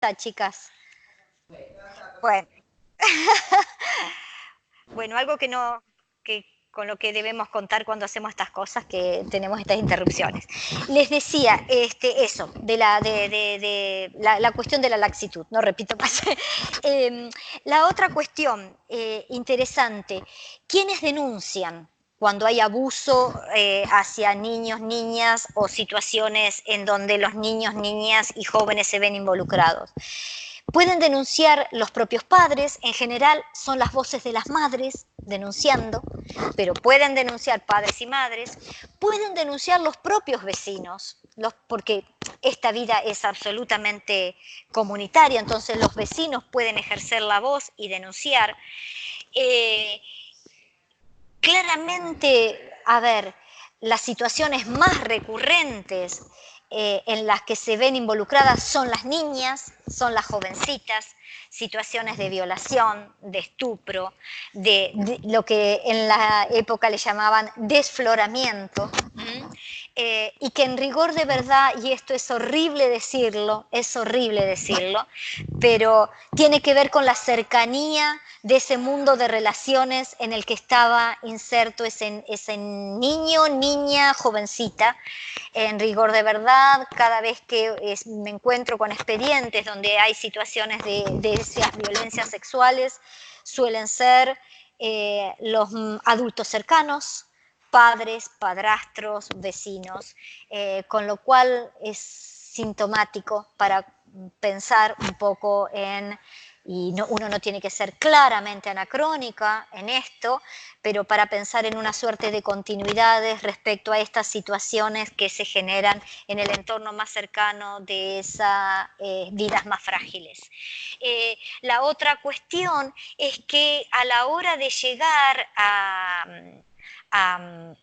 está, chicas? Bueno, bueno, algo que no, que con lo que debemos contar cuando hacemos estas cosas, que tenemos estas interrupciones. Les decía, eso, la cuestión de la laxitud, no repito más. La otra cuestión interesante, ¿quiénes denuncian cuando hay abuso hacia niños, niñas o situaciones en donde los niños, niñas y jóvenes se ven involucrados? Pueden denunciar los propios padres, en general son las voces de las madres denunciando, pero pueden denunciar padres y madres, pueden denunciar los propios vecinos, porque esta vida es absolutamente comunitaria, entonces los vecinos pueden ejercer la voz y denunciar. Claramente, a ver, las situaciones más recurrentes en las que se ven involucradas son las niñas, son las jovencitas, situaciones de violación, de estupro, de lo que en la época le llamaban desfloramiento, y que en rigor de verdad, y esto es horrible decirlo, pero tiene que ver con la cercanía de ese mundo de relaciones en el que estaba inserto ese niño, niña, jovencita. En rigor de verdad, cada vez que me encuentro con expedientes donde hay situaciones de esas violencias sexuales, suelen ser los adultos cercanos, padres, padrastros, vecinos, con lo cual es sintomático para pensar un poco en, y uno no tiene que ser claramente anacrónica en esto, pero para pensar en una suerte de continuidades respecto a estas situaciones que se generan en el entorno más cercano de esas vidas más frágiles. La otra cuestión es que a la hora de llegar a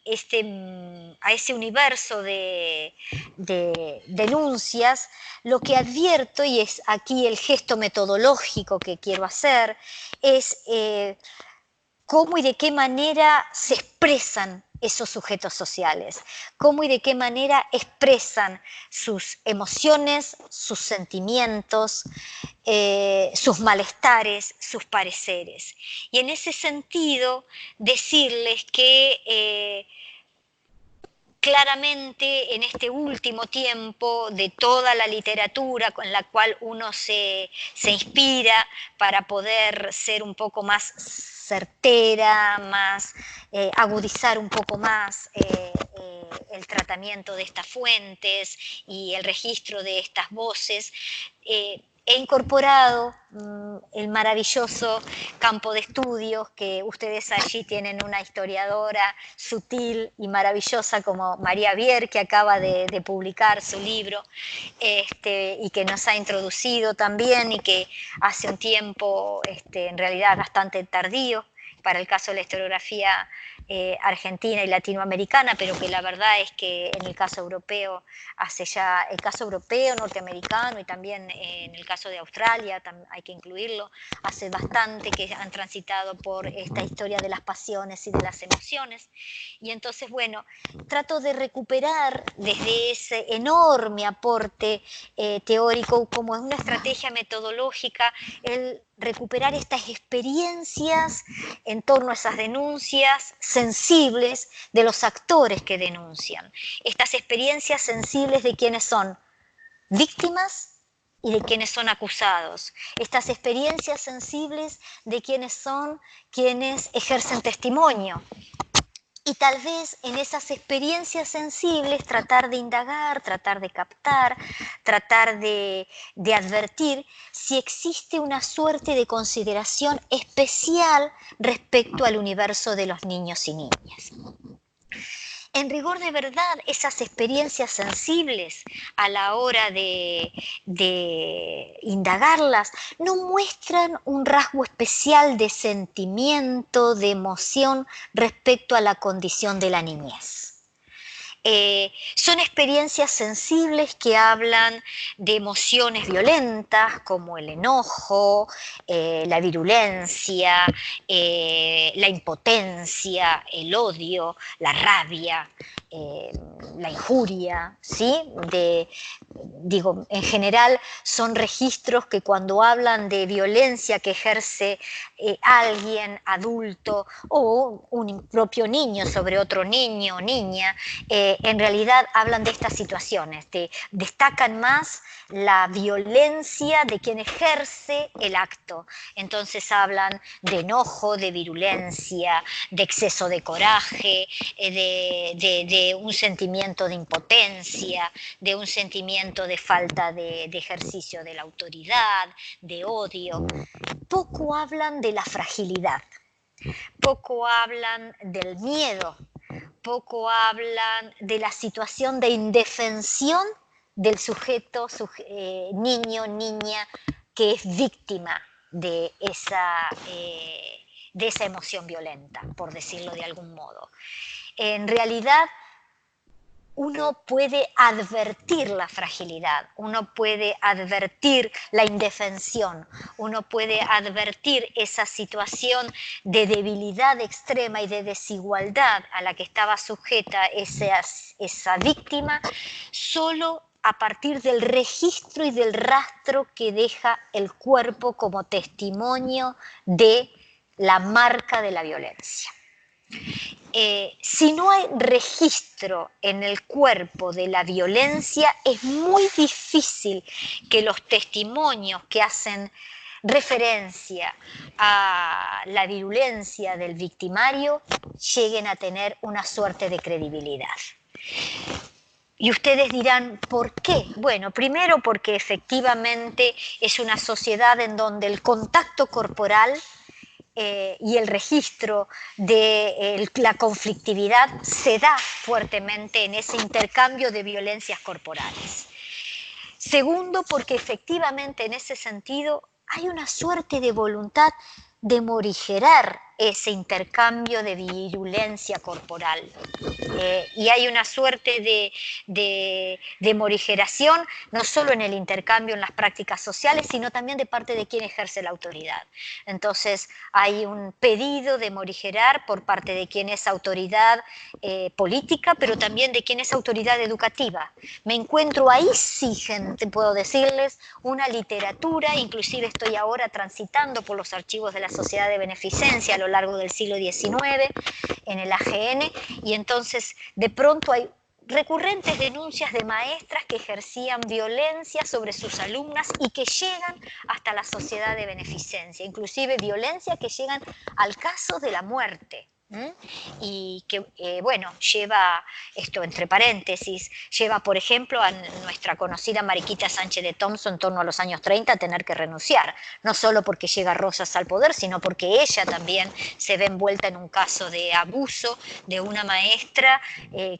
ese universo de denuncias, lo que advierto, y es aquí el gesto metodológico que quiero hacer, es cómo y de qué manera se expresan esos sujetos sociales, cómo y de qué manera expresan sus emociones, sus sentimientos, sus malestares, sus pareceres. Y en ese sentido, decirles que claramente en este último tiempo de toda la literatura con la cual uno se inspira para poder ser un poco más certera, más agudizar un poco más el tratamiento de estas fuentes y el registro de estas voces, he incorporado el maravilloso campo de estudios que ustedes allí tienen una historiadora sutil y maravillosa como María Bier, que acaba de publicar su libro y que nos ha introducido también y que hace un tiempo en realidad bastante tardío para el caso de la historiografía argentina y latinoamericana, pero que la verdad es que en el caso europeo, hace ya el caso europeo, norteamericano y también en el caso de Australia, hay que incluirlo, hace bastante que han transitado por esta historia de las pasiones y de las emociones. Y entonces, bueno, trato de recuperar desde ese enorme aporte teórico, como es una estrategia metodológica, el recuperar estas experiencias en torno a esas denuncias sensibles de los actores que denuncian, estas experiencias sensibles de quienes son víctimas y de quienes son acusados, estas experiencias sensibles de quienes ejercen testimonio. Y tal vez en esas experiencias sensibles tratar de indagar, tratar de captar, tratar de advertir si existe una suerte de consideración especial respecto al universo de los niños y niñas. En rigor de verdad, esas experiencias sensibles a la hora de indagarlas no muestran un rasgo especial de sentimiento, de emoción respecto a la condición de la niñez. Son experiencias sensibles que hablan de emociones violentas como el enojo, la virulencia, la impotencia, el odio, la rabia, la injuria, ¿sí? Digo, en general son registros que cuando hablan de violencia que ejerce alguien adulto o un propio niño sobre otro niño o niña, en realidad hablan de estas situaciones, destacan más la violencia de quien ejerce el acto. Entonces hablan de enojo, de virulencia, de exceso de coraje, de un sentimiento de impotencia, de un sentimiento de falta de ejercicio de la autoridad, de odio. Poco hablan de la fragilidad, poco hablan del miedo, poco hablan de la situación de indefensión del sujeto, niño, niña, que es víctima de esa emoción violenta, por decirlo de algún modo. En realidad, uno puede advertir la fragilidad, uno puede advertir la indefensión, uno puede advertir esa situación de debilidad extrema y de desigualdad a la que estaba sujeta esa víctima, solo a partir del registro y del rastro que deja el cuerpo como testimonio de la marca de la violencia. Si no hay registro en el cuerpo de la violencia, es muy difícil que los testimonios que hacen referencia a la virulencia del victimario lleguen a tener una suerte de credibilidad. Y ustedes dirán, ¿por qué? Bueno, primero porque efectivamente es una sociedad en donde el contacto corporal y el registro de la conflictividad se da fuertemente en ese intercambio de violencias corporales. Segundo, porque efectivamente en ese sentido hay una suerte de voluntad de morigerar ese intercambio de virulencia corporal. Y hay una suerte de morigeración, no solo en el intercambio en las prácticas sociales, sino también de parte de quien ejerce la autoridad. Entonces hay un pedido de morigerar por parte de quien es autoridad política, pero también de quien es autoridad educativa. Me encuentro ahí, sí, gente, puedo decirles, una literatura, inclusive estoy ahora transitando por los archivos de la Sociedad de Beneficencia a lo largo del siglo XIX, en el AGN, y entonces de pronto hay recurrentes denuncias de maestras que ejercían violencia sobre sus alumnas y que llegan hasta la Sociedad de Beneficencia, inclusive violencia que llegan al caso de la muerte. Y que, bueno, lleva, esto entre paréntesis, lleva, por ejemplo, a nuestra conocida Mariquita Sánchez de Thompson en torno a los años 30 a tener que renunciar, no solo porque llega Rosas al poder, sino porque ella también se ve envuelta en un caso de abuso de una maestra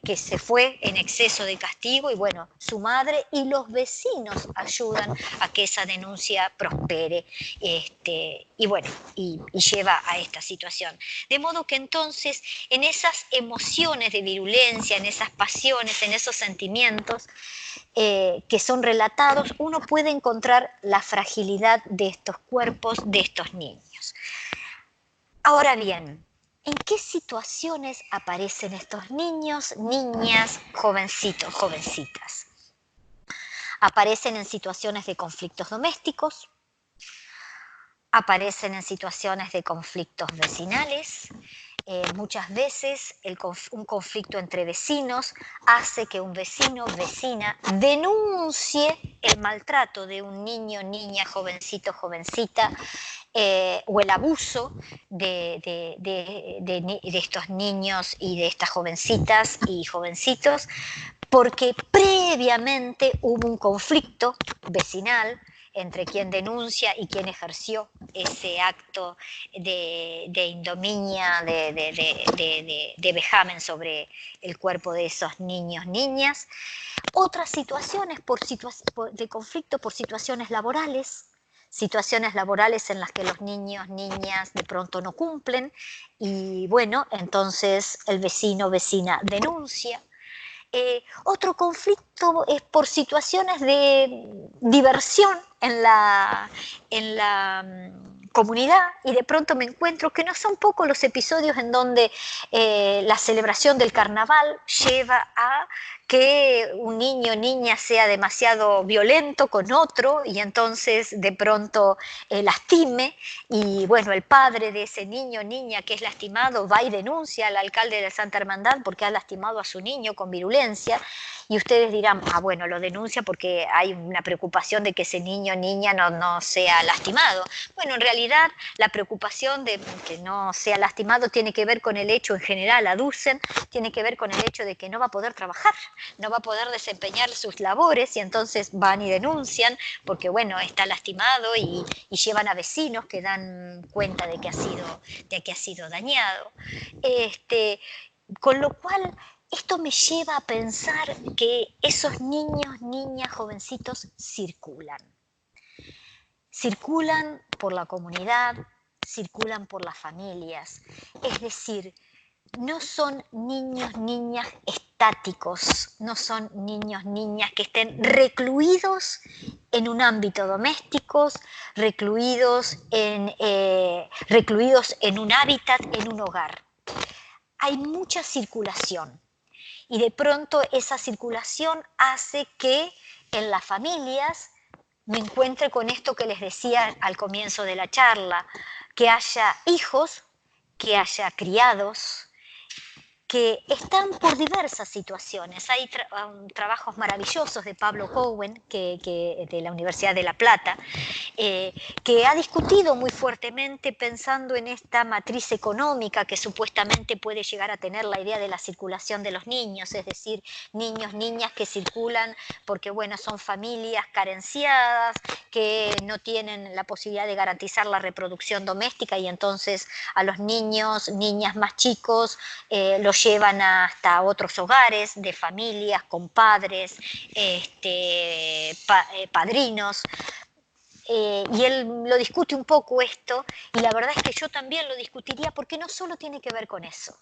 que se fue en exceso de castigo, y bueno, su madre y los vecinos ayudan a que esa denuncia prospere, y bueno, y lleva a esta situación. De modo que entonces, en esas emociones de virulencia, en esas pasiones, en esos sentimientos que son relatados, uno puede encontrar la fragilidad de estos cuerpos, de estos niños. Ahora bien, ¿en qué situaciones aparecen estos niños, niñas, jovencitos, jovencitas? Aparecen en situaciones de conflictos domésticos, aparecen en situaciones de conflictos vecinales. Muchas veces un conflicto entre vecinos hace que un vecino, vecina, denuncie el maltrato de un niño, niña, jovencito, jovencita, o el abuso de estos niños y de estas jovencitas y jovencitos, porque previamente hubo un conflicto vecinal entre quien denuncia y quien ejerció ese acto de ignominia, de vejamen sobre el cuerpo de esos niños, niñas. Otras situaciones de conflicto por situaciones laborales en las que los niños, niñas de pronto no cumplen, y bueno, entonces el vecino, vecina denuncia. Otro conflicto es por situaciones de diversión en la comunidad y de pronto me encuentro que no son pocos los episodios en donde la celebración del carnaval lleva a que un niño o niña sea demasiado violento con otro y entonces de pronto lastime y bueno, el padre de ese niño o niña que es lastimado va y denuncia al alcalde de Santa Hermandad porque ha lastimado a su niño con virulencia y ustedes dirán, bueno, lo denuncia porque hay una preocupación de que ese niño o niña no sea lastimado. Bueno, en realidad la preocupación de que no sea lastimado tiene que ver con el hecho en general, aducen, tiene que ver con el hecho de que no va a poder trabajar, no va a poder desempeñar sus labores y entonces van y denuncian porque, bueno, está lastimado y llevan a vecinos que dan cuenta de que ha sido dañado. Con lo cual, esto me lleva a pensar que esos niños, niñas, jovencitos circulan por la comunidad, circulan por las familias, es decir, no son niños, niñas estáticos, no son niños, niñas que estén recluidos en un ámbito doméstico, recluidos en un hábitat, en un hogar. Hay mucha circulación y de pronto esa circulación hace que en las familias me encuentre con esto que les decía al comienzo de la charla, que haya hijos, que haya criados, que están por diversas situaciones. Hay trabajos maravillosos de Pablo Cowen, de la Universidad de La Plata, que ha discutido muy fuertemente pensando en esta matriz económica que supuestamente puede llegar a tener la idea de la circulación de los niños, es decir, niños, niñas que circulan porque, bueno, son familias carenciadas, que no tienen la posibilidad de garantizar la reproducción doméstica y entonces a los niños, niñas más chicos los llevan hasta otros hogares de familias con padres, padrinos. Y él lo discute un poco esto, y la verdad es que yo también lo discutiría porque no solo tiene que ver con eso.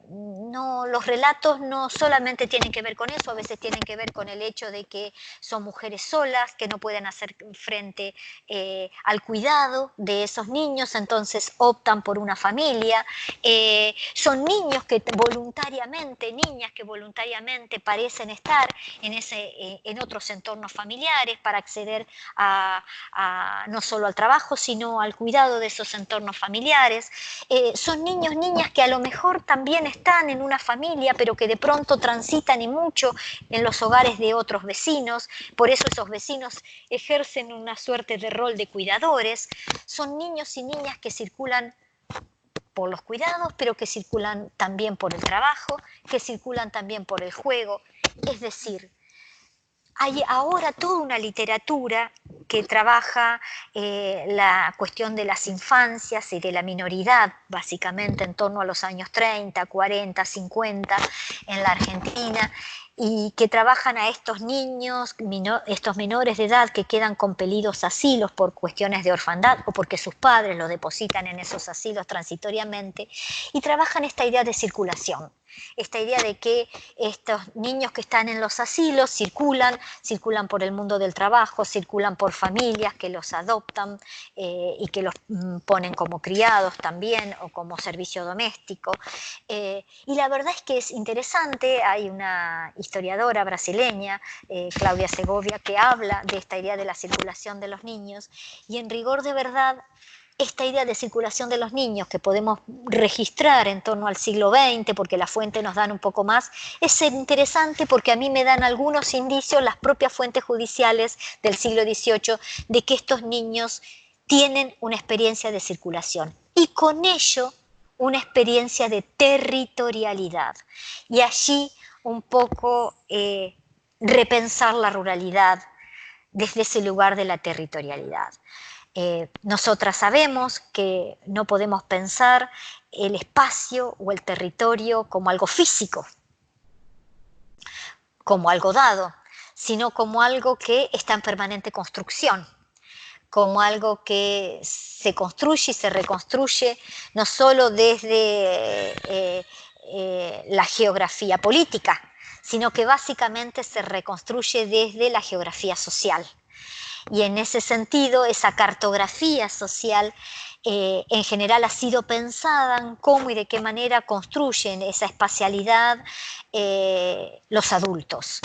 No, los relatos no solamente tienen que ver con eso, a veces tienen que ver con el hecho de que son mujeres solas, que no pueden hacer frente al cuidado de esos niños, entonces optan por una familia. Son niños que voluntariamente, niñas que voluntariamente parecen estar en otros entornos familiares para acceder no solo al trabajo, sino al cuidado de esos entornos familiares. Son niños, niñas que a lo mejor también están en una familia, pero que de pronto transitan y mucho en los hogares de otros vecinos, por eso esos vecinos ejercen una suerte de rol de cuidadores. Son niños y niñas que circulan por los cuidados, pero que circulan también por el trabajo, que circulan también por el juego. Es decir, hay ahora toda una literatura que trabaja la cuestión de las infancias y de la minoridad, básicamente en torno a los años 30, 40, 50 en la Argentina, y que trabajan a estos niños, estos menores de edad que quedan compelidos a asilos por cuestiones de orfandad o porque sus padres los depositan en esos asilos transitoriamente, y trabajan esta idea de circulación. Esta idea de que estos niños que están en los asilos circulan por el mundo del trabajo, circulan por familias que los adoptan y que los ponen como criados también o como servicio doméstico. Y la verdad es que es interesante, hay una historiadora brasileña, Claudia Segovia, que habla de esta idea de la circulación de los niños y en rigor de verdad esta idea de circulación de los niños que podemos registrar en torno al siglo XX, porque las fuentes nos dan un poco más, es interesante porque a mí me dan algunos indicios las propias fuentes judiciales del siglo XVIII de que estos niños tienen una experiencia de circulación y con ello una experiencia de territorialidad. Y allí un poco repensar la ruralidad desde ese lugar de la territorialidad. Nosotras sabemos que no podemos pensar el espacio o el territorio como algo físico, como algo dado, sino como algo que está en permanente construcción, como algo que se construye y se reconstruye no solo desde la geografía política, sino que básicamente se reconstruye desde la geografía social. Y en ese sentido, esa cartografía social en general ha sido pensada en cómo y de qué manera construyen esa espacialidad los adultos.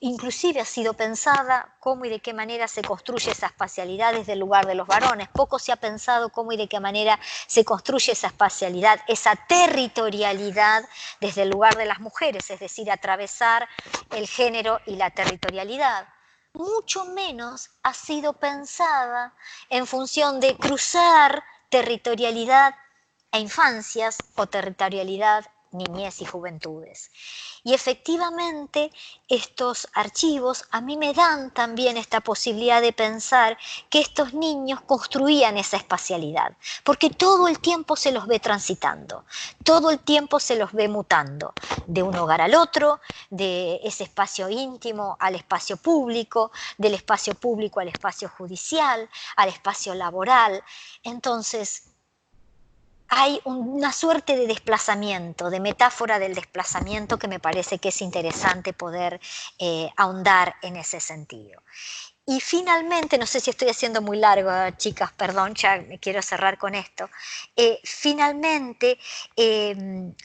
Inclusive ha sido pensada cómo y de qué manera se construye esa espacialidad desde el lugar de los varones. Poco se ha pensado cómo y de qué manera se construye esa espacialidad, esa territorialidad desde el lugar de las mujeres, es decir, atravesar el género y la territorialidad. Mucho menos ha sido pensada en función de cruzar territorialidad a infancias o territorialidad niñez y juventudes. Y efectivamente estos archivos a mí me dan también esta posibilidad de pensar que estos niños construían esa espacialidad, porque todo el tiempo se los ve transitando, todo el tiempo se los ve mutando, de un hogar al otro, de ese espacio íntimo al espacio público, del espacio público al espacio judicial, al espacio laboral. Entonces, hay una suerte de desplazamiento, de metáfora del desplazamiento que me parece que es interesante poder ahondar en ese sentido. Y finalmente, no sé si estoy haciendo muy largo, chicas, perdón, ya me quiero cerrar con esto. Finalmente,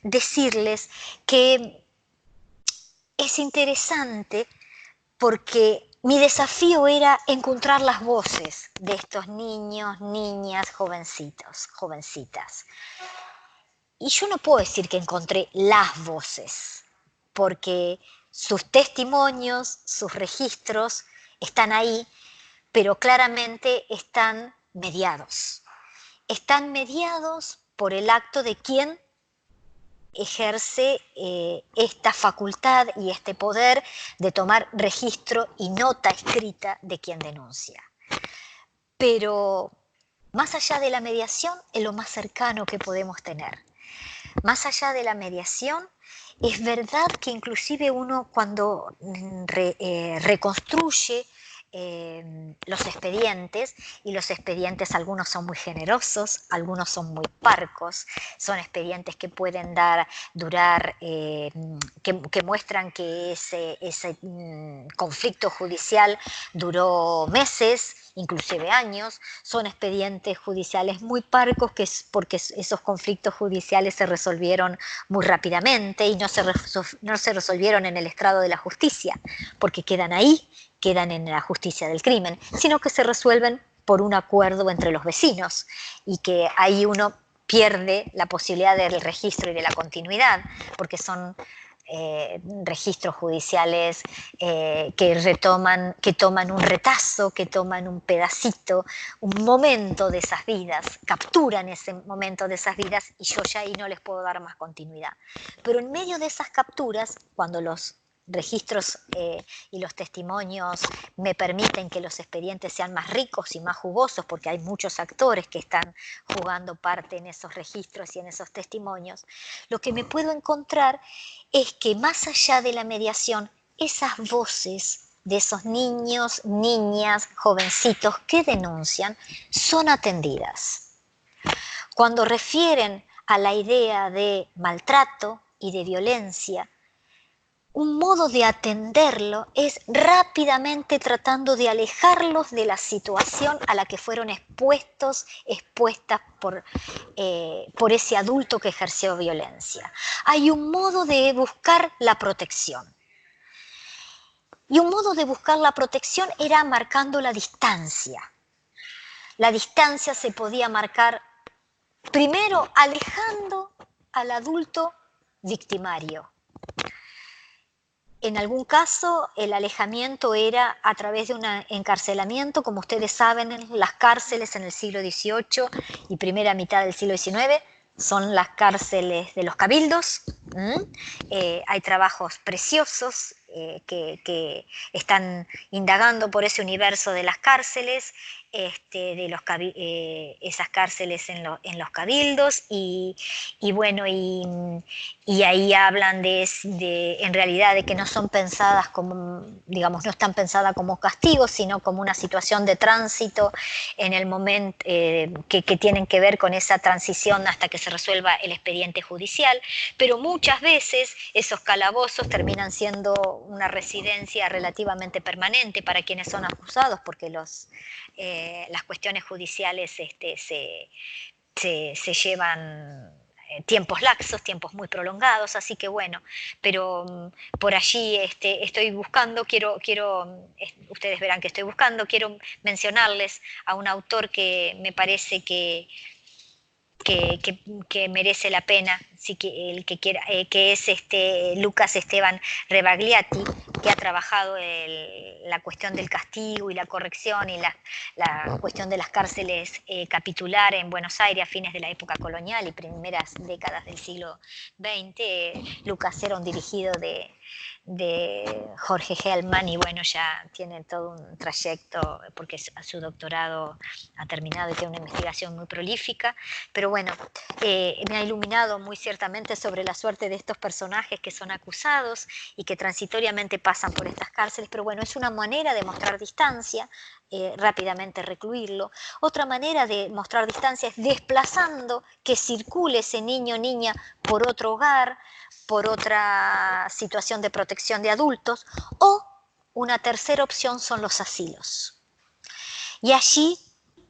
decirles que es interesante porque mi desafío era encontrar las voces de estos niños, niñas, jovencitos, jovencitas. Y yo no puedo decir que encontré las voces, porque sus testimonios, sus registros están ahí, pero claramente están mediados. Están mediados por el acto de quien ejerce esta facultad y este poder de tomar registro y nota escrita de quien denuncia. Pero más allá de la mediación es lo más cercano que podemos tener. Más allá de la mediación, es verdad que inclusive uno cuando reconstruye los expedientes, y los expedientes algunos son muy generosos, algunos son muy parcos, son expedientes que pueden durar, que muestran que ese conflicto judicial duró meses, inclusive años, son expedientes judiciales muy parcos porque esos conflictos judiciales se resolvieron muy rápidamente y no se resolvieron en el estrado de la justicia, porque quedan ahí, quedan en la justicia del crimen, sino que se resuelven por un acuerdo entre los vecinos y que ahí uno pierde la posibilidad del registro y de la continuidad, porque son registros judiciales que toman un retazo, que toman un pedacito, un momento de esas vidas, capturan ese momento de esas vidas y yo ya ahí no les puedo dar más continuidad. Pero en medio de esas capturas, cuando los registros y los testimonios me permiten que los expedientes sean más ricos y más jugosos, porque hay muchos actores que están jugando parte en esos registros y en esos testimonios, lo que me puedo encontrar es que más allá de la mediación, esas voces de esos niños, niñas, jovencitos que denuncian son atendidas. Cuando refieren a la idea de maltrato y de violencia, un modo de atenderlo es rápidamente tratando de alejarlos de la situación a la que fueron expuestas por ese adulto que ejerció violencia. Hay un modo de buscar la protección. Y un modo de buscar la protección era marcando la distancia. La distancia se podía marcar primero alejando al adulto victimario. En algún caso, el alejamiento era a través de un encarcelamiento, como ustedes saben, en las cárceles en el siglo XVIII y primera mitad del siglo XIX son las cárceles de los cabildos. Hay trabajos preciosos que están indagando por ese universo de las cárceles esas cárceles en los cabildos, y bueno, y ahí hablan en realidad de que no son pensadas como, digamos, no están pensadas como castigos, sino como una situación de tránsito en el momento que tienen que ver con esa transición hasta que se resuelva el expediente judicial, pero muchas veces esos calabozos terminan siendo una residencia relativamente permanente para quienes son acusados, porque las cuestiones judiciales se llevan tiempos laxos, tiempos muy prolongados, así que bueno, pero por allí estoy buscando, ustedes verán que estoy buscando, quiero mencionarles a un autor que me parece que merece la pena, si que, el que quiera, que es Lucas Esteban Rebagliati, que ha trabajado la cuestión del castigo y la corrección y la cuestión de las cárceles capitular en Buenos Aires a fines de la época colonial y primeras décadas del siglo XX. Lucas era un dirigido de Jorge Hellman, y bueno, ya tiene todo un trayecto porque su doctorado ha terminado y tiene una investigación muy prolífica, pero bueno, me ha iluminado muy ciertamente sobre la suerte de estos personajes que son acusados y que transitoriamente pasan por estas cárceles, pero bueno, es una manera de mostrar distancia, rápidamente recluirlo. Otra manera de mostrar distancia es desplazando que circule ese niño o niña por otro hogar, por otra situación de protección de adultos, o una tercera opción son los asilos. Y allí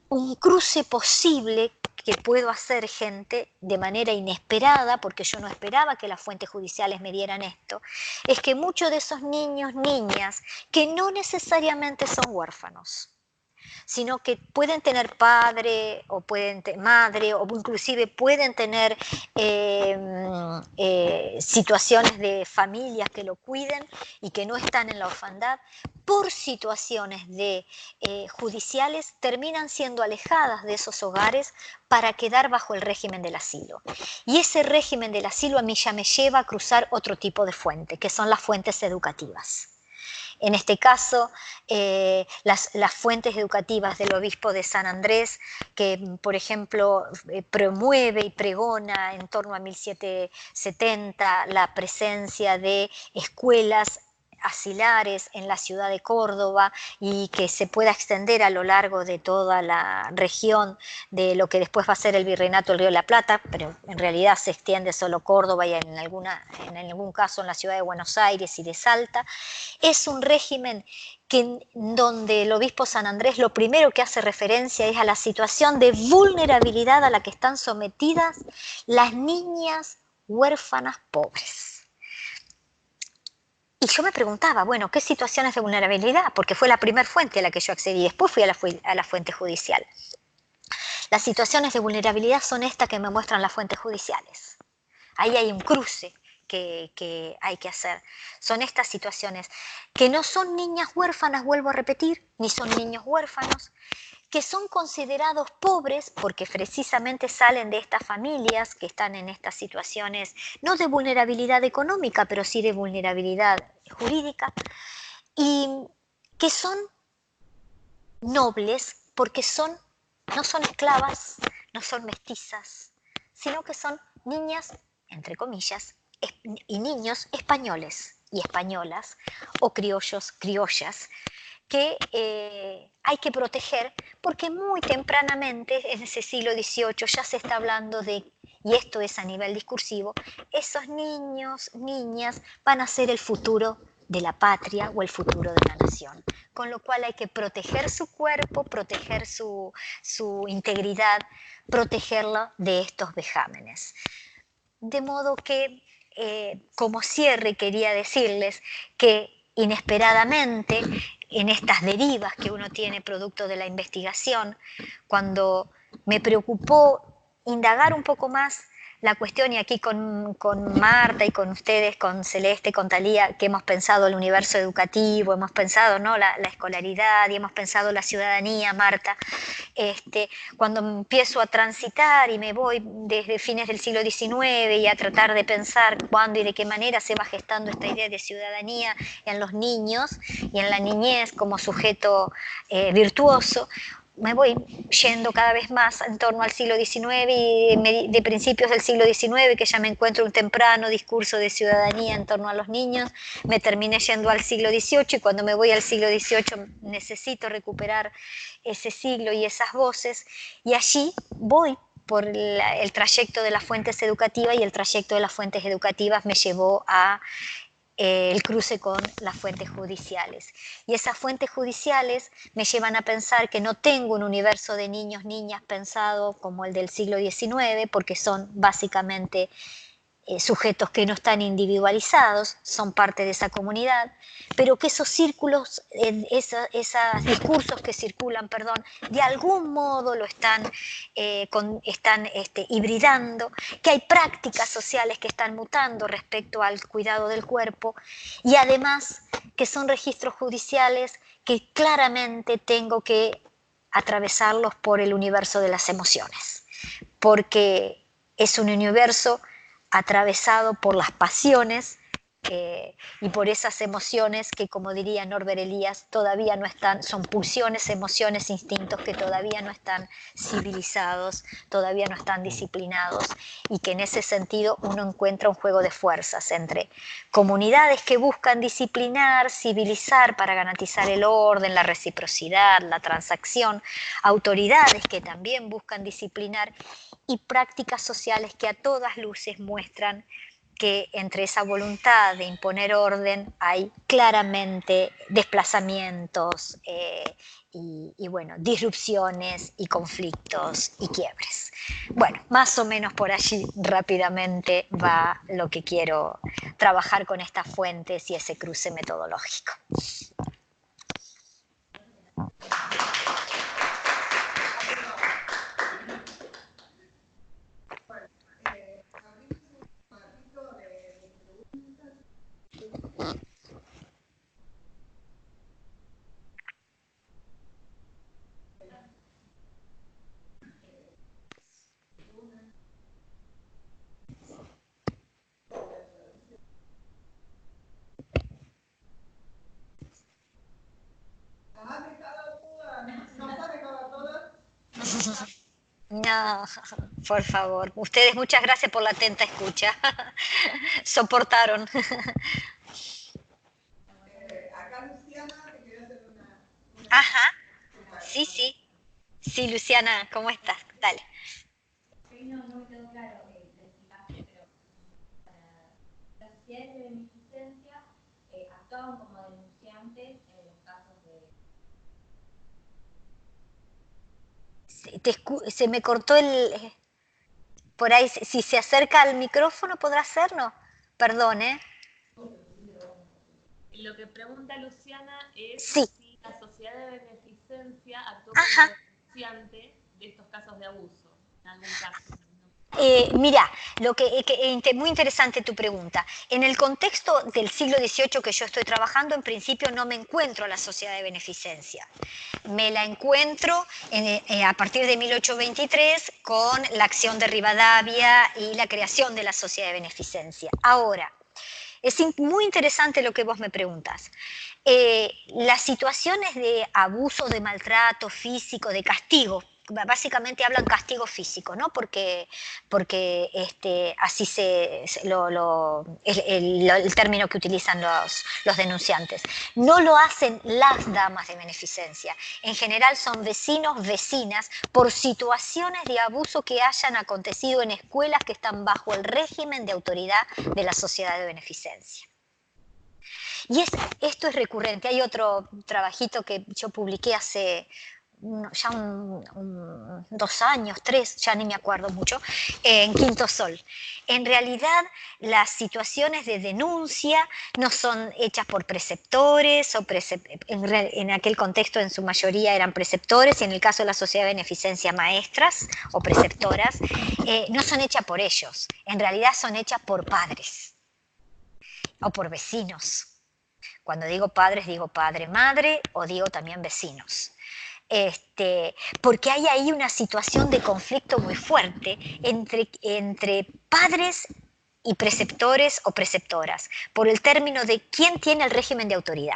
un cruce posible que puedo hacer, gente, de manera inesperada, porque yo no esperaba que las fuentes judiciales me dieran esto, es que muchos de esos niños, niñas, que no necesariamente son huérfanos, sino que pueden tener padre o pueden madre, o inclusive pueden tener situaciones de familias que lo cuiden y que no están en la orfandad, por situaciones judiciales terminan siendo alejadas de esos hogares para quedar bajo el régimen del asilo. Y ese régimen del asilo a mí ya me lleva a cruzar otro tipo de fuente, que son las fuentes educativas. En este caso, las fuentes educativas del obispo de San Andrés, que por ejemplo promueve y pregona en torno a 1770 la presencia de escuelas asilares en la ciudad de Córdoba y que se pueda extender a lo largo de toda la región de lo que después va a ser el Virreinato del Río de la Plata, pero en realidad se extiende solo Córdoba y en algún caso en la ciudad de Buenos Aires y de Salta. Es un régimen donde el obispo San Andrés lo primero que hace referencia es a la situación de vulnerabilidad a la que están sometidas las niñas huérfanas pobres. Y yo me preguntaba, bueno, ¿qué situaciones de vulnerabilidad? Porque fue la primera fuente a la que yo accedí, después fui a la fuente judicial. Las situaciones de vulnerabilidad son estas que me muestran las fuentes judiciales. Ahí hay un cruce que hay que hacer. Son estas situaciones que no son niñas huérfanas, vuelvo a repetir, ni son niños huérfanos, que son considerados pobres porque precisamente salen de estas familias que están en estas situaciones, no de vulnerabilidad económica, pero sí de vulnerabilidad jurídica, y que son nobles porque no son esclavas, no son mestizas, sino que son niñas, entre comillas, y niños españoles y españolas, o criollos, criollas, que hay que proteger porque muy tempranamente, en ese siglo XVIII, ya se está hablando de, y esto es a nivel discursivo, esos niños, niñas van a ser el futuro de la patria o el futuro de la nación. Con lo cual hay que proteger su cuerpo, proteger su integridad, protegerla de estos vejámenes. De modo que, como cierre, quería decirles que inesperadamente, en estas derivas que uno tiene producto de la investigación, cuando me preocupó indagar un poco más la cuestión, y aquí con Marta y con ustedes, con Celeste, con Talía, que hemos pensado el universo educativo, hemos pensado, ¿no?, la escolaridad, y hemos pensado la ciudadanía, Marta, cuando empiezo a transitar y me voy desde fines del siglo XIX y a tratar de pensar cuándo y de qué manera se va gestando esta idea de ciudadanía en los niños y en la niñez como sujeto virtuoso, me voy yendo cada vez más en torno al siglo XIX y de principios del siglo XIX, que ya me encuentro un temprano discurso de ciudadanía en torno a los niños, me terminé yendo al siglo XVIII y cuando me voy al siglo XVIII necesito recuperar ese siglo y esas voces y allí voy por el trayecto de las fuentes educativas y el trayecto de las fuentes educativas me llevó a el cruce con las fuentes judiciales. Y esas fuentes judiciales me llevan a pensar que no tengo un universo de niños, niñas pensado como el del siglo XIX, porque son básicamente sujetos que no están individualizados, son parte de esa comunidad, pero que esos círculos, esos discursos que circulan, perdón, de algún modo lo están, hibridando, que hay prácticas sociales que están mutando respecto al cuidado del cuerpo y además que son registros judiciales que claramente tengo que atravesarlos por el universo de las emociones, porque es un universo atravesado por las pasiones y por esas emociones que, como diría Norbert Elias, todavía no están, son pulsiones, emociones, instintos que todavía no están civilizados, todavía no están disciplinados y que en ese sentido uno encuentra un juego de fuerzas entre comunidades que buscan disciplinar, civilizar para garantizar el orden, la reciprocidad, la transacción, autoridades que también buscan disciplinar y prácticas sociales que a todas luces muestran que entre esa voluntad de imponer orden hay claramente desplazamientos y bueno, disrupciones y conflictos y quiebres. Bueno, más o menos por allí rápidamente va lo que quiero trabajar con estas fuentes y ese cruce metodológico. No, por favor. Ustedes muchas gracias por la atenta escucha. Soportaron. Ajá, sí, sí. Sí, Luciana, ¿cómo estás? Dale. Sí, no, no me quedó claro, te explicaste, pero las sociedades de beneficencia actuaban como denunciantes en los casos de... Se me cortó el... Por ahí, si se acerca al micrófono, ¿podrá hacerlo? Perdón, ¿eh? Lo que pregunta Luciana es Sí. si la sociedad de beneficencia actuó como Ajá. denunciante de estos casos de abuso, en algún caso. Mira, muy interesante tu pregunta. En el contexto del siglo XVIII que yo estoy trabajando, en principio no me encuentro la sociedad de beneficencia. Me la encuentro a partir de 1823 con la acción de Rivadavia y la creación de la sociedad de beneficencia. Ahora, es muy interesante lo que vos me preguntas. Las situaciones de abuso, de maltrato físico, de castigo, básicamente hablan castigo físico, ¿no? Porque así el término que utilizan los denunciantes. No lo hacen las damas de beneficencia. En general son vecinos, vecinas, por situaciones de abuso que hayan acontecido en escuelas que están bajo el régimen de autoridad de la sociedad de beneficencia. Y esto es recurrente. Hay otro trabajito que yo publiqué hace ya 2 años, 3, ya ni me acuerdo mucho, en Quinto Sol. En realidad, las situaciones de denuncia no son hechas por preceptores, en aquel contexto en su mayoría eran preceptores, y en el caso de la sociedad de beneficencia maestras o preceptoras, no son hechas por ellos, en realidad son hechas por padres o por vecinos. Cuando digo padres, digo padre, madre o digo también vecinos. Porque hay ahí una situación de conflicto muy fuerte entre padres y preceptores o preceptoras, por el término de quién tiene el régimen de autoridad.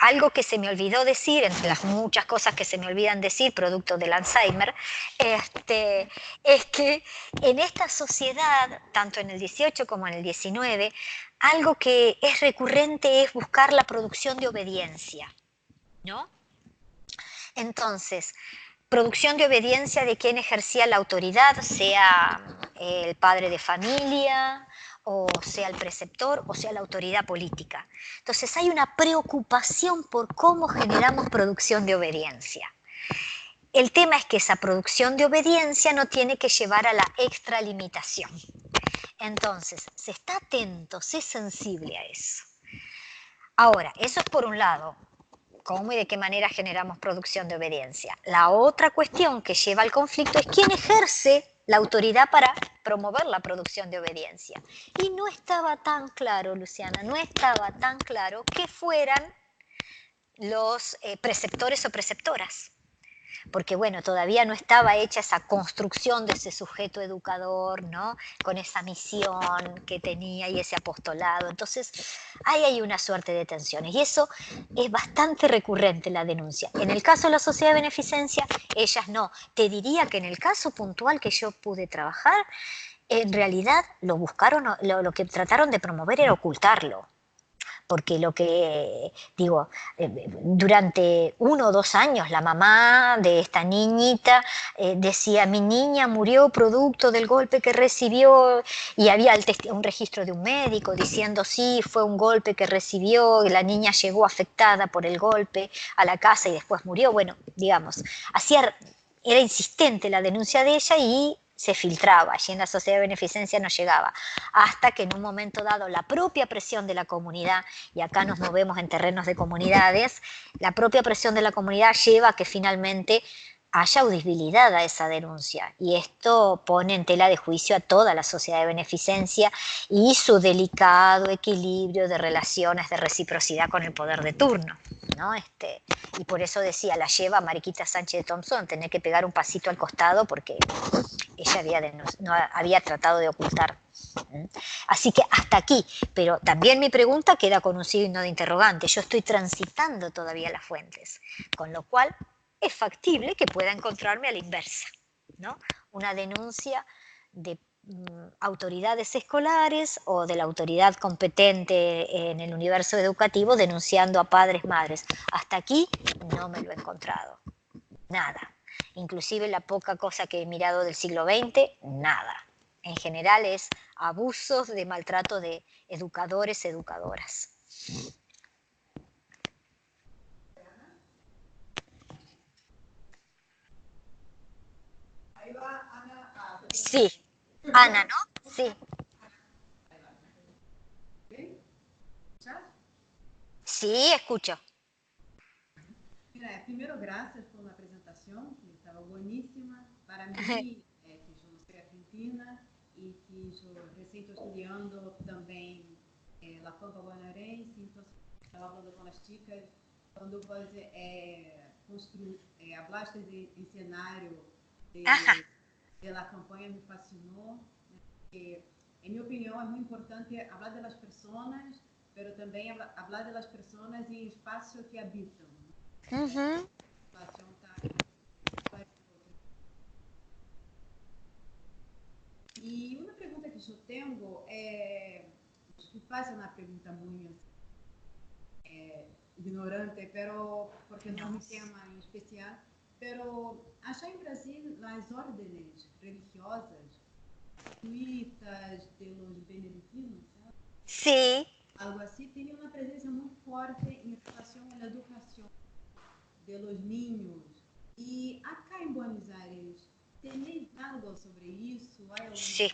algo que se me olvidó decir, entre las muchas cosas que se me olvidan decir, producto del Alzheimer, es que en esta sociedad, tanto en el 18 como en el 19, algo que es recurrente es buscar la producción de obediencia, ¿no? Entonces, producción de obediencia de quien ejercía la autoridad, sea el padre de familia, o sea el preceptor, o sea la autoridad política. Entonces hay una preocupación por cómo generamos producción de obediencia. El tema es que esa producción de obediencia no tiene que llevar a la extralimitación. Entonces, se está atento, se es sensible a eso. Ahora, eso es por un lado, cómo y de qué manera generamos producción de obediencia. La otra cuestión que lleva al conflicto es quién ejerce la autoridad para promover la producción de obediencia. Y no estaba tan claro, Luciana, no estaba tan claro que fueran los preceptores o preceptoras. Porque bueno, todavía no estaba hecha esa construcción de ese sujeto educador, ¿no? Con esa misión que tenía y ese apostolado. Entonces, ahí hay una suerte de tensiones y eso es bastante recurrente la denuncia. En el caso de la sociedad de beneficencia, ellas no. Te diría que en el caso puntual que yo pude trabajar, en realidad lo buscaron, lo que trataron de promover era ocultarlo. Porque lo que, digo, durante 1 o 2 años la mamá de esta niñita decía, mi niña murió producto del golpe que recibió, y había un registro de un médico diciendo, sí, fue un golpe que recibió, y la niña llegó afectada por el golpe a la casa y después murió. Bueno, digamos, era insistente la denuncia de ella y se filtraba, y en la sociedad de beneficencia no llegaba, hasta que en un momento dado la propia presión de la comunidad, y acá nos movemos en terrenos de comunidades, la propia presión de la comunidad lleva a que finalmente haya audibilidad a esa denuncia, y esto pone en tela de juicio a toda la sociedad de beneficencia y su delicado equilibrio de relaciones de reciprocidad con el poder de turno, ¿no? Y por eso decía, la lleva Mariquita Sánchez de Thompson, tener que pegar un pasito al costado porque ella no había tratado de ocultar. Así que hasta aquí, pero también mi pregunta queda con un signo de interrogante. Yo estoy transitando todavía las fuentes, con lo cual es factible que pueda encontrarme a la inversa, ¿no? Una denuncia de autoridades escolares o de la autoridad competente en el universo educativo denunciando a padres, madres. Hasta aquí no me lo he encontrado. Nada. Inclusive la poca cosa que he mirado del siglo XX, nada. En general es abusos de maltrato de educadores, educadoras. Ahí va Ana a... Sí, Ana, ¿no? Sí. ¿Escuchas? Sí, escucho. Mira, primero gracias por la presentación, que estaba buenísima. Para mí, que eu não sei argentina e que eu recém estou estudando também La Pampa Bonaerense, então estava falando com as chicas, quando você hablaste de cenário de la campanha me fascinou, né? Porque, em minha opinião, é muito importante falar das pessoas, mas também falar das pessoas em espaço que habitam. Uh-huh. E uma pergunta que eu tenho é, desculpa se é uma pergunta muito ignorante, pero porque não é um tema em especial, pero achar em Brasil as ordens religiosas jesuítas, de los benedictinos, sabe? Sí. Algo assim, tem uma presença muito forte em relação à educação de los niños. E acá em Buenos Aires, ¿tenéis algo sobre isso? ¿Hay alguna... Sí.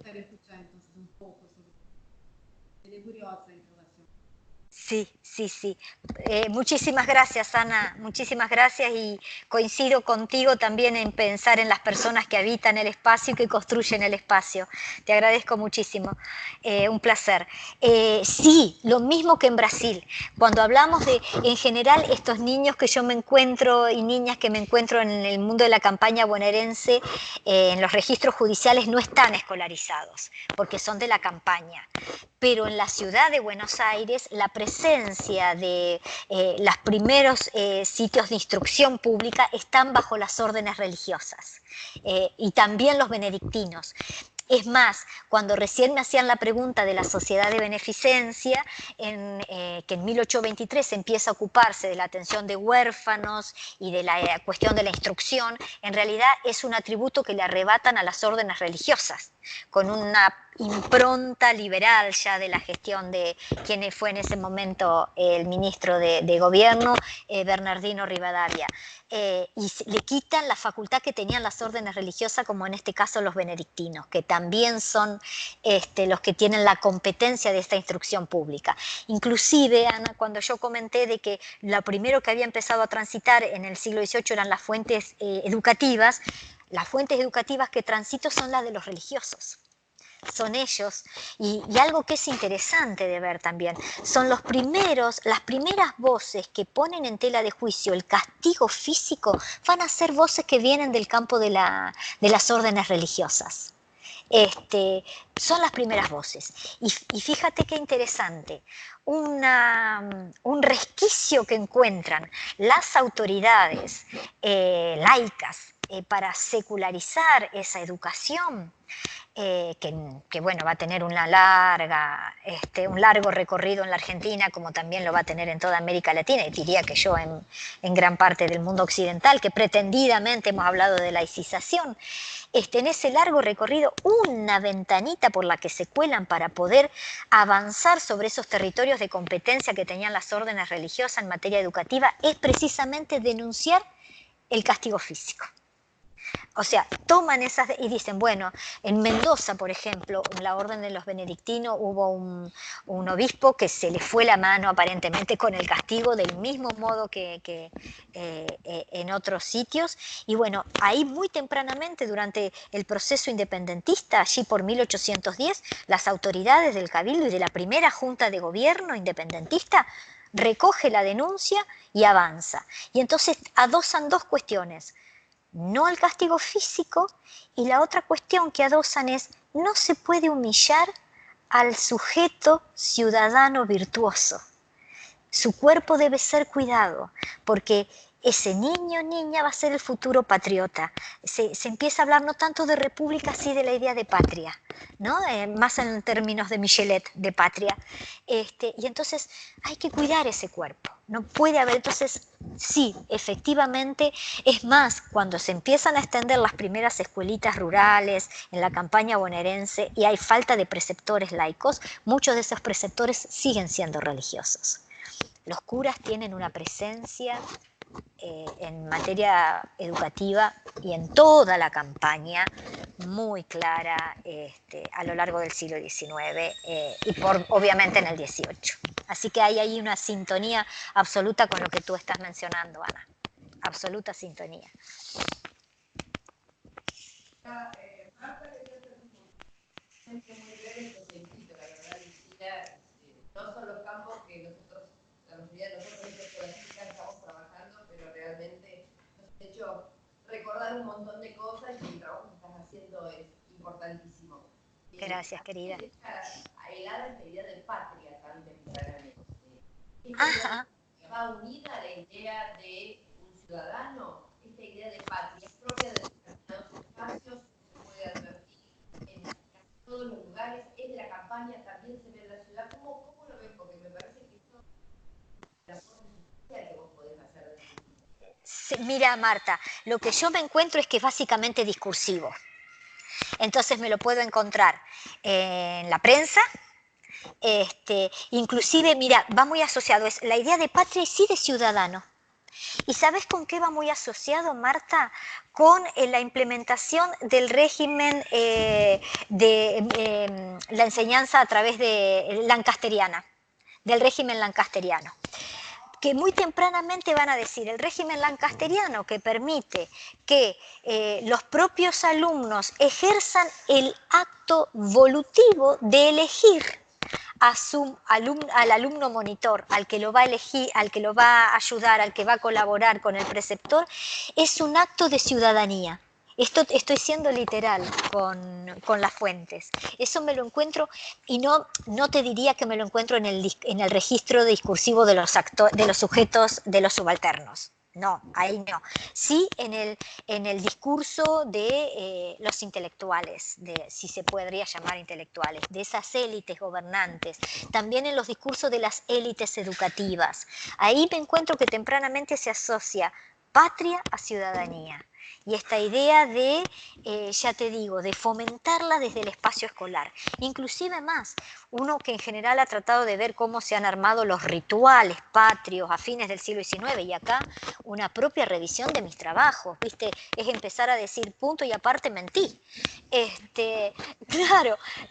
Quero escuchar entonces un poco sobre... Seré curiosa en relación. Sí, Sí, sí. Muchísimas gracias, Ana. Muchísimas gracias y coincido contigo también en pensar en las personas que habitan el espacio y que construyen el espacio. Te agradezco muchísimo. Un placer. Sí, lo mismo que en Brasil. Cuando hablamos de, en general, estos niños que yo me encuentro y niñas que me encuentro en el mundo de la campaña bonaerense, en los registros judiciales no están escolarizados, porque son de la campaña. Pero en la ciudad de Buenos Aires la presencia de los primeros sitios de instrucción pública están bajo las órdenes religiosas y también los benedictinos. Es más, cuando recién me hacían la pregunta de la sociedad de beneficencia, que en 1823 empieza a ocuparse de la atención de huérfanos y de la cuestión de la instrucción, en realidad es un atributo que le arrebatan a las órdenes religiosas, con una impronta liberal ya de la gestión de quien fue en ese momento el ministro de gobierno, Bernardino Rivadavia. Y le quitan la facultad que tenían las órdenes religiosas, como en este caso los benedictinos, que también son los que tienen la competencia de esta instrucción pública. Inclusive, Ana, cuando yo comenté de que lo primero que había empezado a transitar en el siglo XVIII eran las fuentes educativas, las fuentes educativas que transito son las de los religiosos. Son ellos, y algo que es interesante de ver también, son las primeras voces que ponen en tela de juicio el castigo físico, van a ser voces que vienen del campo de las órdenes religiosas. Son las primeras voces. Y fíjate qué interesante, un resquicio que encuentran las autoridades laicas para secularizar esa educación, que bueno, va a tener un largo recorrido en la Argentina, como también lo va a tener en toda América Latina, y diría que yo en gran parte del mundo occidental, que pretendidamente hemos hablado de laicización. En ese largo recorrido, una ventanita por la que se cuelan para poder avanzar sobre esos territorios de competencia que tenían las órdenes religiosas en materia educativa, es precisamente denunciar el castigo físico. O sea, toman esas y dicen, bueno, en Mendoza, por ejemplo, en la orden de los benedictinos hubo un obispo que se le fue la mano aparentemente con el castigo del mismo modo que en otros sitios. Y bueno, ahí muy tempranamente, durante el proceso independentista, allí por 1810, las autoridades del Cabildo y de la primera Junta de Gobierno independentista recoge la denuncia y avanza. Y entonces adosan dos cuestiones: no al castigo físico, y la otra cuestión que adosan es: no se puede humillar al sujeto ciudadano virtuoso. Su cuerpo debe ser cuidado, porque ese niño o niña va a ser el futuro patriota. Se empieza a hablar no tanto de república, sí de la idea de patria, ¿no? Más en términos de Michelet, de patria. Y entonces hay que cuidar ese cuerpo. No puede haber, entonces, sí, efectivamente, es más, cuando se empiezan a extender las primeras escuelitas rurales en la campaña bonaerense y hay falta de preceptores laicos, muchos de esos preceptores siguen siendo religiosos. Los curas tienen una presencia en materia educativa y en toda la campaña muy clara a lo largo del siglo XIX y obviamente en el XVIII. Así que hay ahí una sintonía absoluta con lo que tú estás mencionando, Ana. Absoluta sintonía. Marta, quería hacer un muy breve que sentido, la verdad, Lucía, no son los campos que nosotros, la mayoría de nosotros estamos trabajando, pero realmente nos ha hecho recordar un montón de cosas y el trabajo que estás haciendo es importantísimo. Gracias, querida. A helada esta idea de patria tan tempranamente. Ajá. Va unida a la idea de un ciudadano, esta idea de patria es propia de determinados espacios, se puede advertir en todos los lugares, es de la campaña, también se ve en la ciudad. ¿Cómo lo ven? Porque me parece que esto es la forma social que vos podés hacer. Sí, mira, Marta, lo que yo me encuentro es que es básicamente discursivo. Entonces me lo puedo encontrar en la prensa. Inclusive, mira, va muy asociado, es la idea de patria y sí de ciudadano. ¿Y sabes con qué va muy asociado, Marta? Con la implementación del régimen de la enseñanza a través de lancasteriana, del régimen lancasteriano, que muy tempranamente van a decir el régimen lancasteriano que permite que los propios alumnos ejerzan el acto volutivo de elegir al alumno monitor, al que lo va a elegir, al que lo va a ayudar, al que va a colaborar con el preceptor, es un acto de ciudadanía. Esto estoy siendo literal con las fuentes. Eso me lo encuentro, y no te diría que me lo encuentro en el registro discursivo de los sujetos, de los subalternos. No, ahí no. Sí en el discurso de los intelectuales, si se podría llamar intelectuales, de esas élites gobernantes, también en los discursos de las élites educativas. Ahí me encuentro que tempranamente se asocia patria a ciudadanía. Y esta idea de, ya te digo, de fomentarla desde el espacio escolar. Inclusive más, uno que en general ha tratado de ver cómo se han armado los rituales patrios a fines del siglo XIX, y acá una propia revisión de mis trabajos, ¿viste? Es empezar a decir punto y aparte mentí.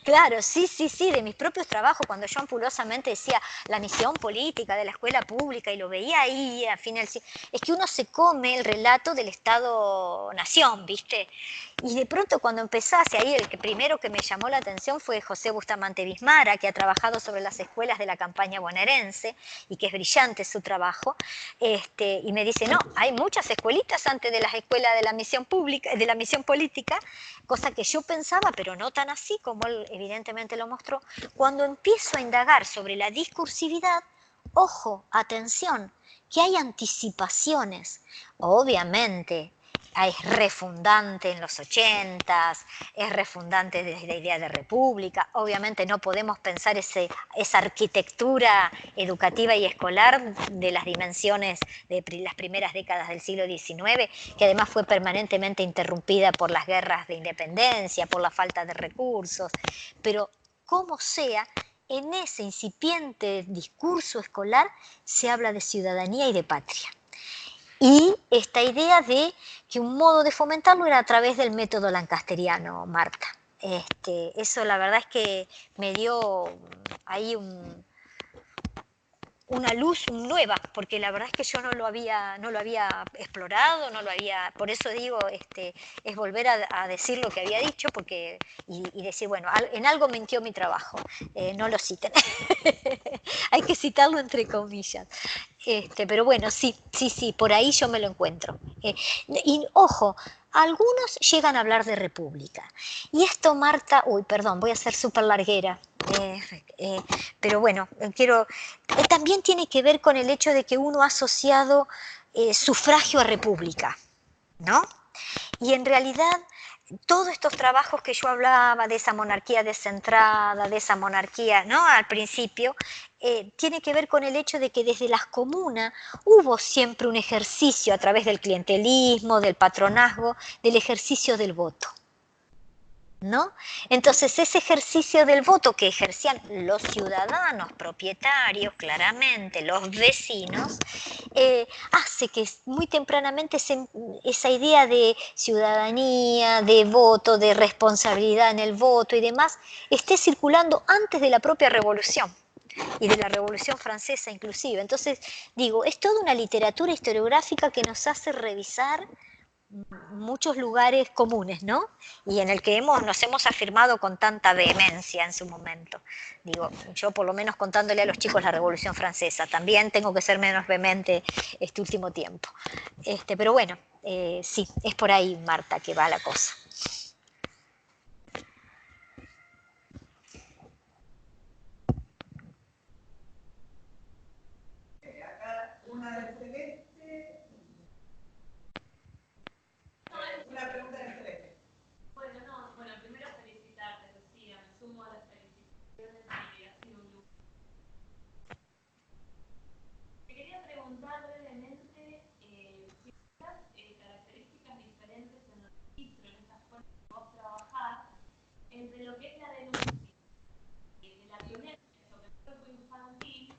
Claro, sí, de mis propios trabajos, cuando yo ampulosamente decía la misión política de la escuela pública y lo veía ahí a fines del siglo, es que uno se come el relato del Estado-nación, ¿viste? Y de pronto cuando empezase ahí, el primero que me llamó la atención fue José Bustamante Bismara, que ha trabajado sobre las escuelas de la campaña bonaerense y que es brillante su trabajo, y me dice, no, hay muchas escuelitas antes de las escuelas de la misión pública, de la misión política, cosa que yo pensaba, pero no tan así como él evidentemente lo mostró. Cuando empiezo a indagar sobre la discursividad, ojo, atención, que hay anticipaciones, obviamente. Es refundante en los 80s, es refundante desde la idea de república. Obviamente no podemos pensar esa arquitectura educativa y escolar de las dimensiones de las primeras décadas del siglo XIX, que además fue permanentemente interrumpida por las guerras de independencia, por la falta de recursos. Pero como sea, en ese incipiente discurso escolar se habla de ciudadanía y de patria. Y esta idea de que un modo de fomentarlo era a través del método lancasteriano, Marta. Eso la verdad es que me dio ahí una luz nueva, porque la verdad es que yo no lo había explorado, por eso digo, es volver a decir lo que había dicho, y decir, bueno, en algo mintió mi trabajo, no lo citen. Hay que citarlo entre comillas. Pero bueno, sí, por ahí yo me lo encuentro. Y ojo, algunos llegan a hablar de república. Y esto, Marta, perdón, voy a ser súper larguera. Pero bueno, también tiene que ver con el hecho de que uno ha asociado sufragio a república, ¿no? Y en realidad todos estos trabajos que yo hablaba de esa monarquía descentrada, de esa monarquía, ¿no?, al principio, tiene que ver con el hecho de que desde las comunas hubo siempre un ejercicio a través del clientelismo, del patronazgo, del ejercicio del voto, ¿no? Entonces ese ejercicio del voto que ejercían los ciudadanos propietarios, claramente los vecinos, hace que muy tempranamente esa idea de ciudadanía, de voto, de responsabilidad en el voto y demás, esté circulando antes de la propia revolución y de la Revolución Francesa inclusive. Entonces digo, es toda una literatura historiográfica que nos hace revisar muchos lugares comunes, ¿no? Y en el que nos hemos afirmado con tanta vehemencia en su momento. Digo, yo por lo menos contándole a los chicos la Revolución Francesa, también tengo que ser menos vehemente este último tiempo. Pero bueno, sí, es por ahí, Marta, que va la cosa. Acá una del celeste. Una pregunta del celeste. Bueno, primero felicitarte, Lucía, me sumo a las felicitaciones y ha sido un lujo. Te quería preguntar brevemente si hay características diferentes en los registros, en estas formas que vos trabajás, entre lo que es la denuncia de la violencia sobre el cuerpo infantil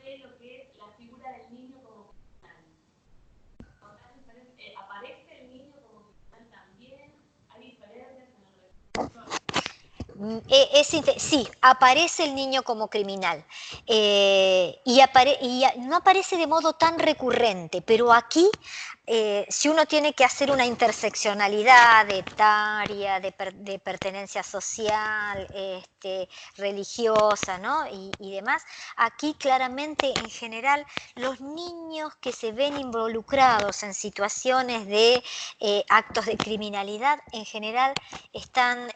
de lo que es la figura del niño como criminal. ¿Aparece el niño como criminal también? ¿Hay diferencias en el registro? Sí, aparece el niño como criminal no aparece de modo tan recurrente, pero aquí si uno tiene que hacer una interseccionalidad etaria, de pertenencia social, religiosa, ¿no? y demás, aquí claramente en general los niños que se ven involucrados en situaciones de actos de criminalidad en general están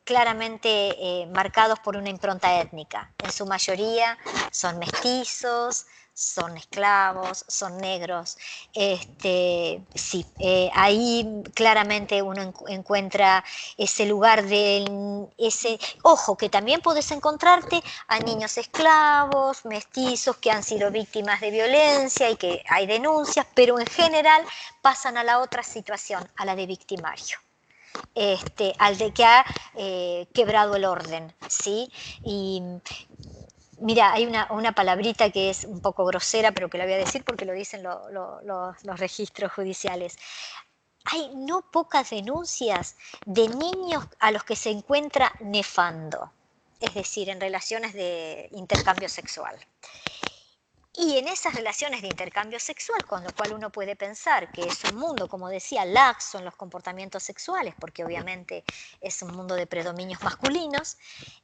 claramente marcados por una impronta étnica. En su mayoría son mestizos, son esclavos, son negros. Sí, ahí claramente uno encuentra ese lugar ojo, que también puedes encontrarte a niños esclavos, mestizos que han sido víctimas de violencia y que hay denuncias, pero en general pasan a la otra situación, a la de victimario. Al de que ha quebrado el orden, ¿sí? Y mira, hay una palabrita que es un poco grosera, pero que la voy a decir porque lo dicen los registros judiciales. Hay no pocas denuncias de niños a los que se encuentra nefando, es decir, en relaciones de intercambio sexual. Y en esas relaciones de intercambio sexual, con lo cual uno puede pensar que es un mundo, como decía, laxo en los comportamientos sexuales, porque obviamente es un mundo de predominios masculinos,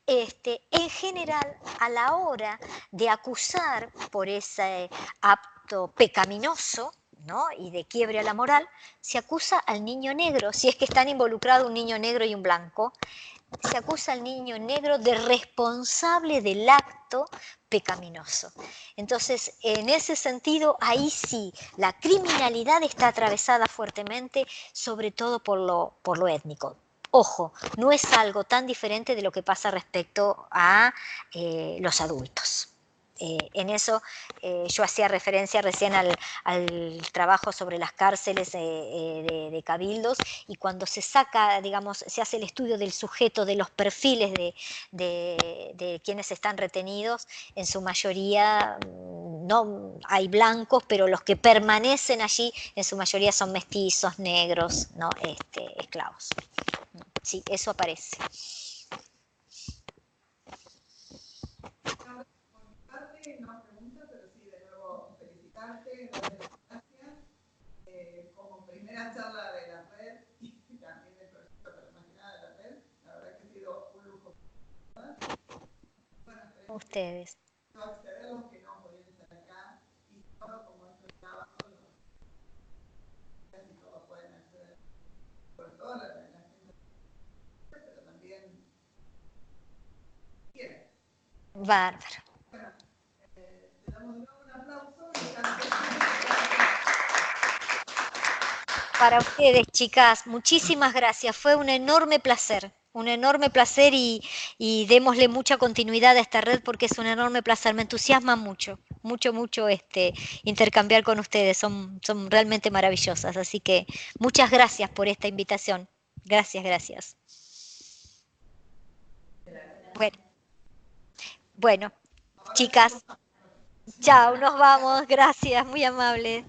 en general, a la hora de acusar por ese acto pecaminoso, ¿no? y de quiebre a la moral, se acusa al niño negro, si es que están involucrados un niño negro y un blanco, se acusa al niño negro de responsable del acto pecaminoso. Entonces, en ese sentido, ahí sí, la criminalidad está atravesada fuertemente, sobre todo por lo étnico. Ojo, no es algo tan diferente de lo que pasa respecto a los adultos. En eso yo hacía referencia recién al trabajo sobre las cárceles de cabildos, y cuando se saca, digamos, se hace el estudio del sujeto, de los perfiles de quienes están retenidos, en su mayoría no hay blancos, pero los que permanecen allí en su mayoría son mestizos, negros, ¿no? Esclavos. Sí, eso aparece. No pregunta, pero sí, de nuevo felicitarte, darte las gracias. Como primera charla de la red y también del proyecto, pero más que nada de la red, la verdad que ha sido un lujo. Bueno, ustedes. Acceder a los que no podían estar acá y todo como esto estaba, casi todos pueden acceder, sobre todo la gente, pero también quieren. Bárbaro. Bueno, le damos de nuevo un aplauso. Para ustedes, chicas, muchísimas gracias. Fue un enorme placer y démosle mucha continuidad a esta red porque es un enorme placer. Me entusiasma mucho intercambiar con ustedes. Son realmente maravillosas. Así que muchas gracias por esta invitación. Gracias. Bueno, chicas, chao, nos vamos. Gracias, muy amable.